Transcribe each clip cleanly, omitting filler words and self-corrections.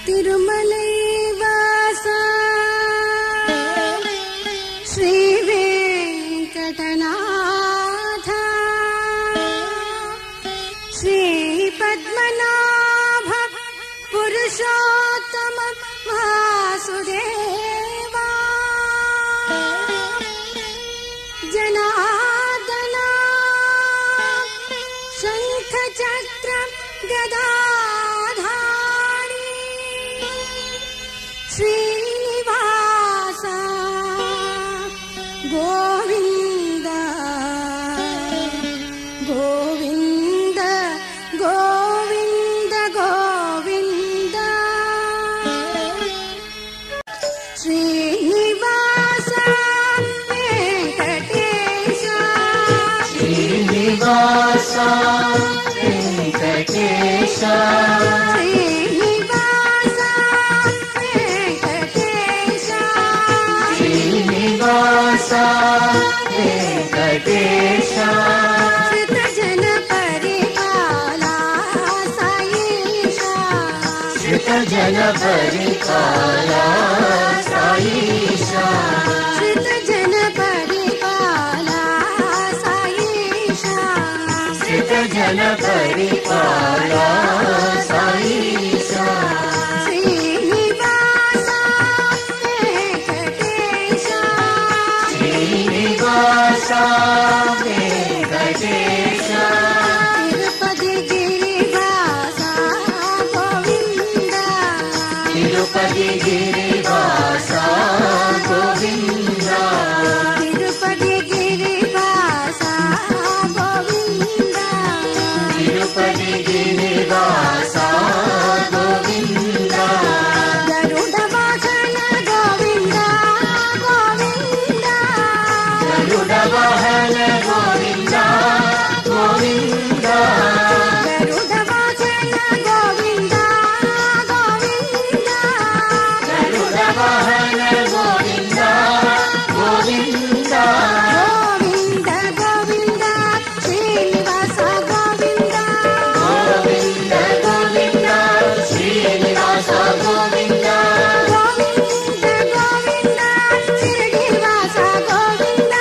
तिरुमलै वासा श्री वेंकटनाथ श्री पद्मनाभ पुरुषोत्तम वासुदेवा जनार्दना शंख चक्र गदाधारी श्रीनिवास गोविंद गोविंद गोविंद गोविंद श्रीनिवास वेंकटेश श्रीनिवास वेंकटेश श्रीनिवास वेंकटेश श्रीनिवास वेंकटेश श्रुतजन परिपाला साईशा श्रुतजन परिपाला साईशा श्रुतजन परिपाला साईशा श्रुतजन परिपाला साईशा श्रीनिवास वेंकटेश श्रीनिवास वेंकटेश तिरुपति गिरिवास गोविंद तिरुपति गिरिवास गोविंद तिरुपति गिरिवास गोविंद तिरुपति गिरिवास गोविंद गरुड वाहन गोविंद गोविंद गरुड वाहन गोविंद गोविंद गरुड वाहन गोविंद गोविंद गरुड वाहन गोविंद गोविंद गोविंद गोविंद श्रीनिवास गोविंद गोविंद गोविंद श्रीनिवास गोविंद गोविंद गोविंद श्रीनिवास गोविंद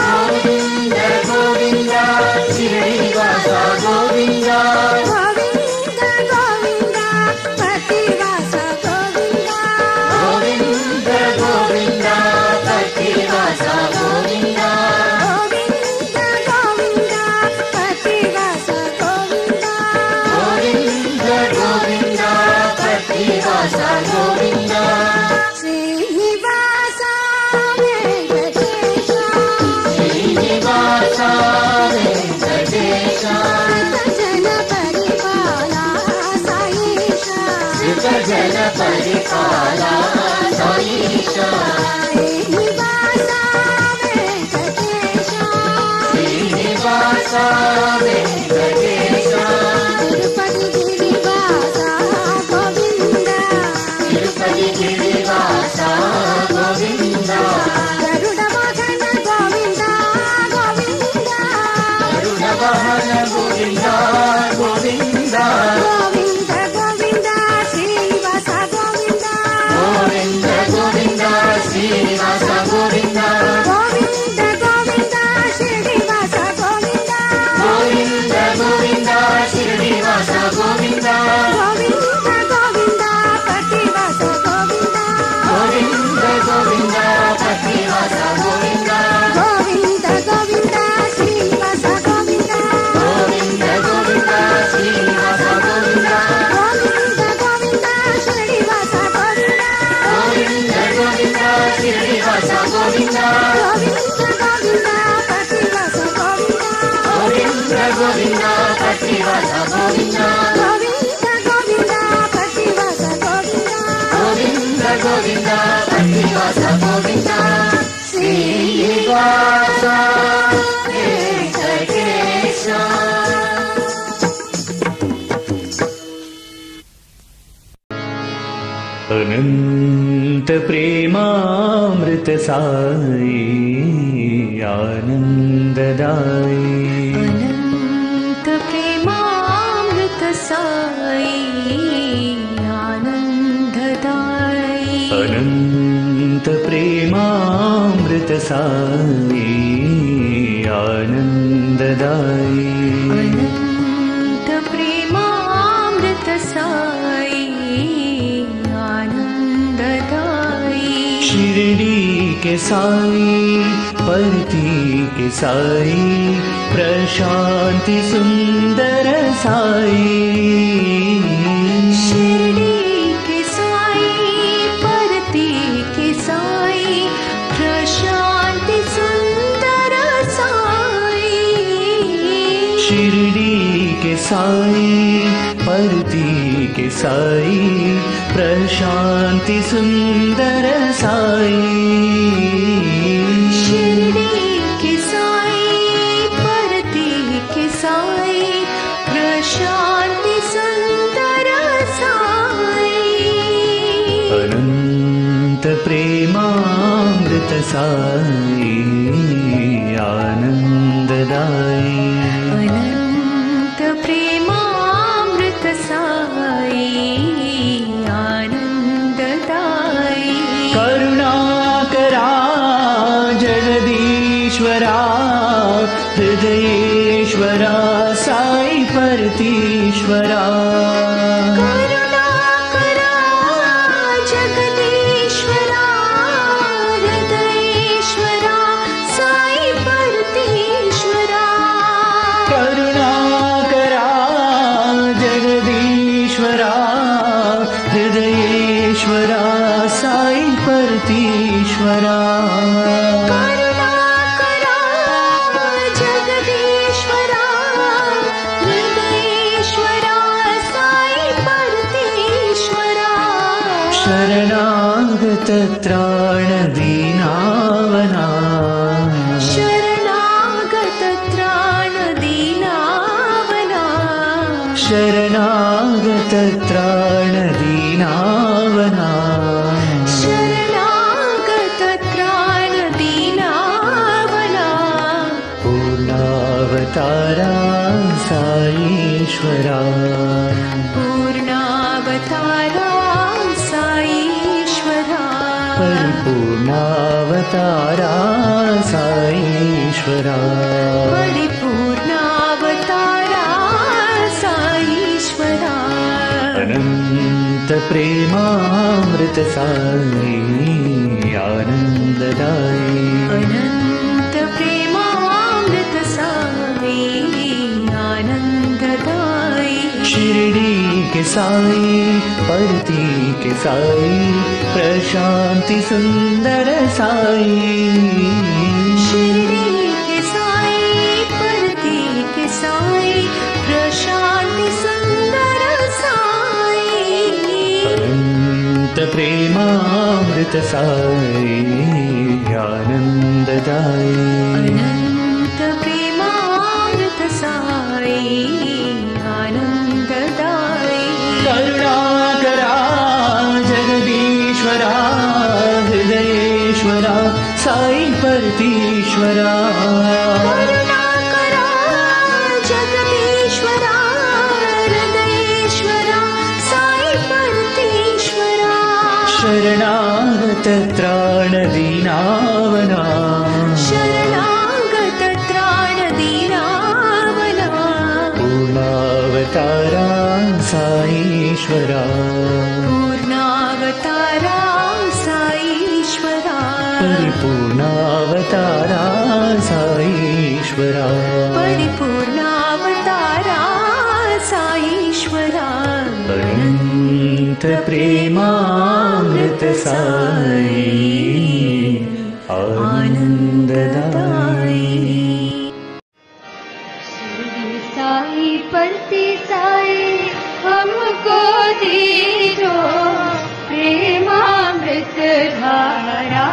गोविंद गोविंद श्रीनिवास गोविंद गोविंद गोविंद पतिवास गोविंद गोविंद गोविंद पतिवास गोविंद गोविंद गोविंद पतिवास गोविंद गोविंद गोविंद पतिवास गोविंद श्रीनिवास वेंकटेश श्रीनिवास वेंकटेश जन परिपाला साईशा श्रुतजन परिपाला साईशा श्रीनिवास वेंकटेश श्रीनिवास वेंकटेश तिरुपति गिरिवास गोविंद तिरुपति गिरिवास गोविंद गरुड वाहन गोविंद गोविंद गरुड वाहन गोविंद गोविंद गोविंद गोविंद श्रीनिवास गोविंद गोविंद गोविंद श्रीनिवास गोविंद गोविंद गोविंद श्रीनिवास गोविंद गोविंद गोविंद श्रीनिवास गोविंद गोविंद गोविंद पतिवास गोविंद गोविंद गोविंद पतिवास गोविंद गोविंद गोविंद श्रीनिवास गोविंद गोविंद गोविंद श्रीनिवास गोविंद गोविंद गोविंद श्रीनिवास गोविंद गोविंद गोविंद श्रीनिवास गोविंद गोविंद गोविंद पतिवास गोविंद गोविंद गोविंद पतिवास गोविंद गोविंद गोविंद पतिवास गोविंद गोविंद गोविंद पतिवास गोविंद श्रीनिवास वेंकटेश अनंत प्रेमामृत साई आनंददाई अनंत प्रेमामृत साई आनंद प्रेमामृत साई आनंददाई अनंत प्रेमामृत साई आनंददाई शिरडी के साई परती के साई प्रशांति सुंदर साई शिरडी के साई परती के साई प्रशांति सुंदर साई शिरडी के साई परती के साई प्रशांति सुंदर साई शिरडी के साई परती के साई प्रशांति सुंदर साई अनंत प्रेमामृत साई आनंददाई अनंत प्रेमामृत साई आनंददाई करुणाकरा जगदीश्वरा हृदयेश्वरा साई परतीश्वरा करुणाकरा जगदीश्वरा हृदयेश्वरा साई परतीश्वरा करुणाकरा जगदीश्वरा हृदयेश्वरा साई परतीश्वरा करुणाकरा जगदीश्वरा हृदयेश्वरा साई परतीश्वरा शरणागत त्राण दीनावना शरणागत त्राण दीनावना शरणागत त्राण दीनावना शरणागत त्राण दीनावना पूर्णावतारा साईश्वरा पूर्णावतारा साईश्वरा परिपूर्णावतारा साईश्वरा परिपूर्णावतारा साईश्वरा अनंत प्रेमामृत साई आनंददाई अनंत प्रेमामृत साई आनंददाई शिरडी के साई परती के साई प्रशांति सुंदर साई शिरडी के साई परती के साई प्रशांति सुंदर साई अनंत प्रेमामृत साई आनंददाई अनंत प्रेमामृत साई आनंददाई करुणाकरा जगदीश्वरा हृदयेश्वरा साई परतीश्वरा करुणाकरा जगदीश्वरा हृदयेश्वरा साई परतीश्वरा शरणागत त्राण दीनावना शरणागत त्राण दीनावना पूर्णावतारा साईश्वरा पूर्णावतारा साईश्वरा परिपूर्णावतारा साईश्वरा परिपूर्णावतारा साईश्वरा अनंत प्रेमामृत साई आनंददाई शिरडी साई परती साई हमको दीजो प्रेमामृत धारा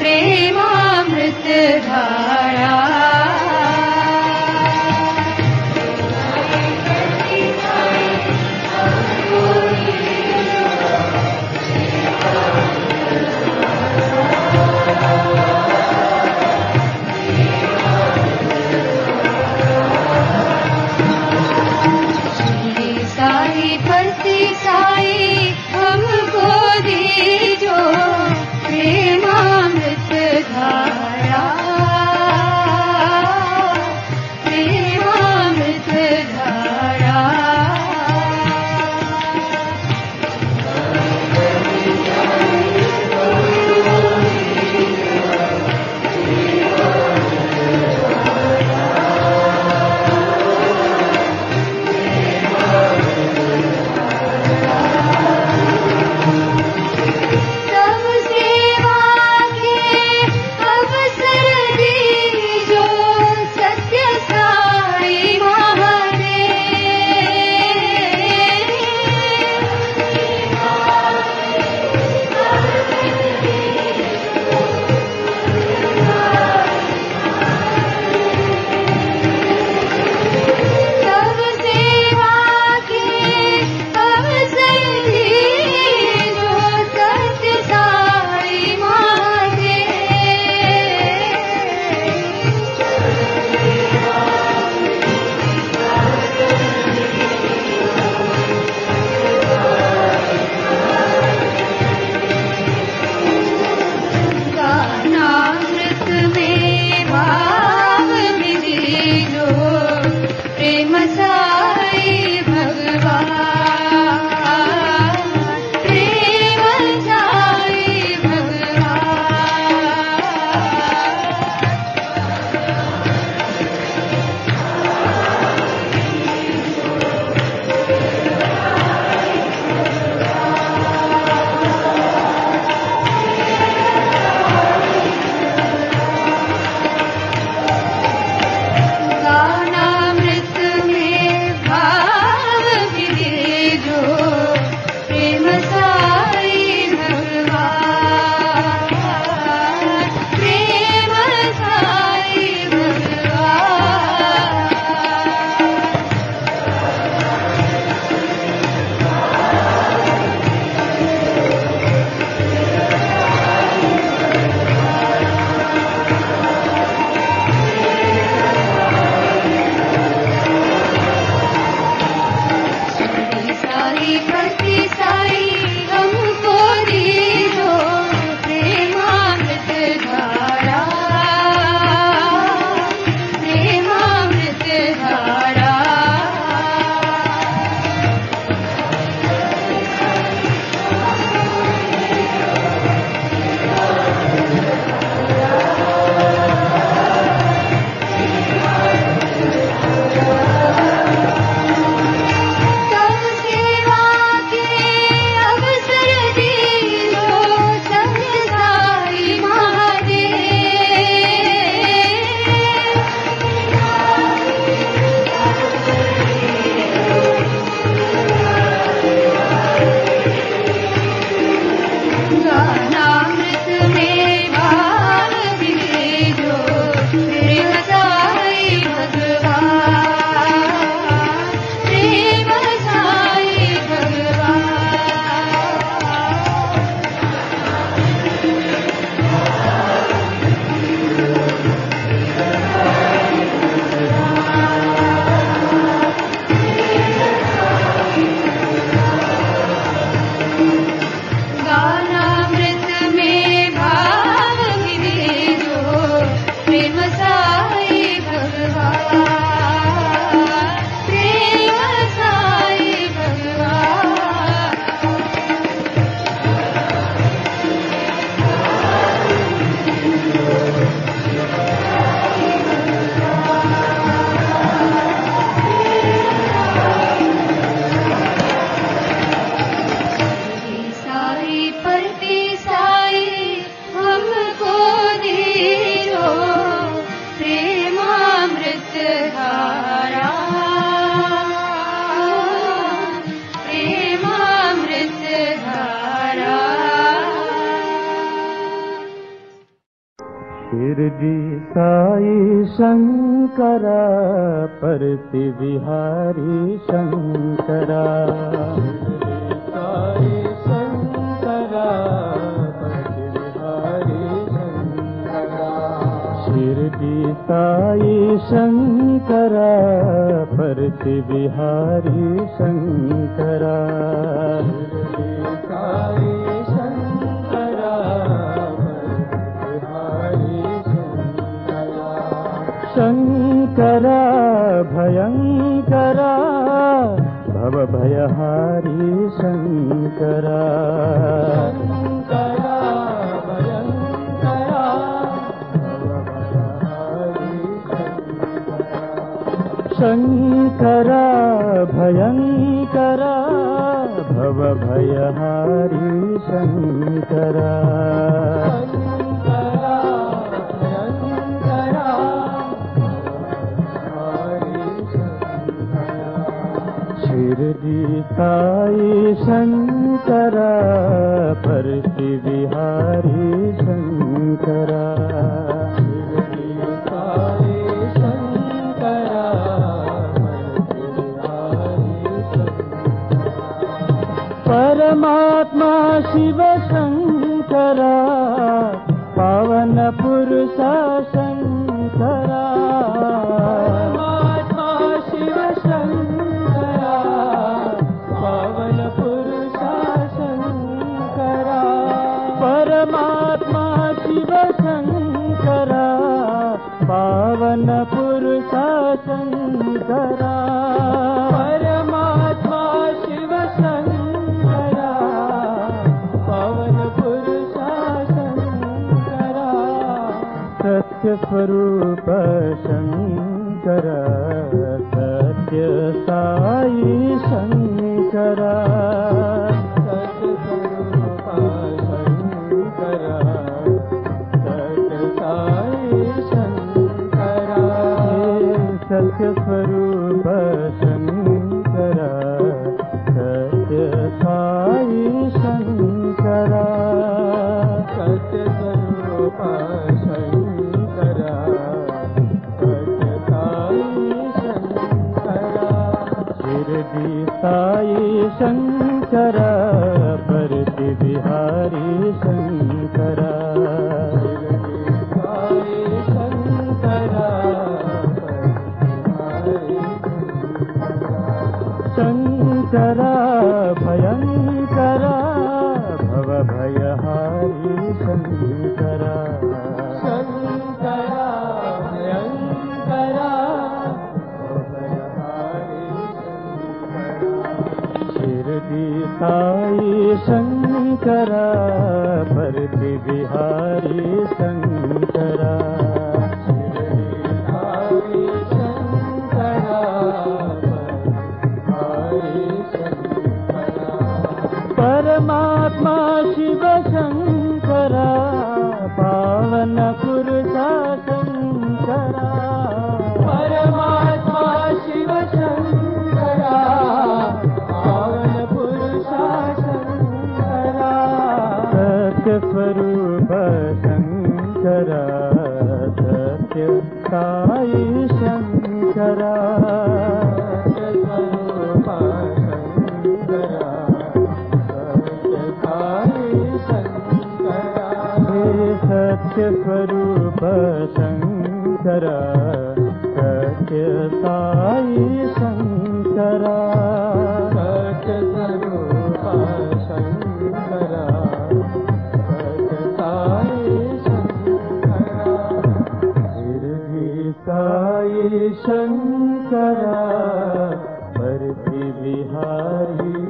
प्रेमामृत धारा साई परती साई हमको दीजो प्रेम साई भगवान। गानामृत में भाव गिरे जो प्रेम साई भगवान, प्रेम साई भगवान। साई परती साई हमको दीजो प्रेमामृत धारा, प्रेमामृत धारा। शिरडी साई शंकरा परति विहारी शंकरा, साई शंकरा परति विहारी शंकरा। शिरडी साई शंकरा परति विहारी शंकरा, शिरडी साई शंकरा शंकरा भयंकरा भव भयहारी शंकरा, शंकरा भयंकरा भव भयहारी शंकरा, शंकरा भयंकरा भव भयहारी शंकरा, शिरडी साई शंकरा परति विहारी शंकरा, शिरडी साई शंकरा परति विहारी शंकरा। परमात्मा शिव शंकरा पावन पुरुष शंकरा, परमात्मा शिव शंकरा पावन पुरुष शंकरा, परमात्मा शिव शंकरा पावन पुरुष शंकरा, परमात्मा शिव शंकरा पावन पुरुष शंकरा। सत्य स्वरूप शंकरा सत्य साई शंकरा, सत्य स्वरूप शंकरा सत्य साई शंकरा, सत्य स्वरूप शंकरा सत्य साई शंकरा, सत्य स्वरूप शंकरा सत्य साई शंकरा। शिरडी साई शंकरा परति विहारी शंकरा, शिरडी साई शंकरा परति विहारी शंकरा, भयंकरा भव भयहारी शंकरा, शंकरा भयंकरा भव भयहारी शंकरा। शिरडी साई शंकरा परति विहारी शंकरा, शिरडी साई शंकरा परमात्मा शिव शंकरा पावन पुरुष शंकरा, परमात्मा शिव शंकरा पावन पुरुष शंकरा, सत्य स्वरूप शंकरा सत्य साई शंकरा, सत्य स्वरूप सत्य स्वरूप शंकरा सत्य साई शंकरा सत्य स्वरूप शंकरा सत्य साई शंकरा शिरडी साई शंकरा परति बिहारी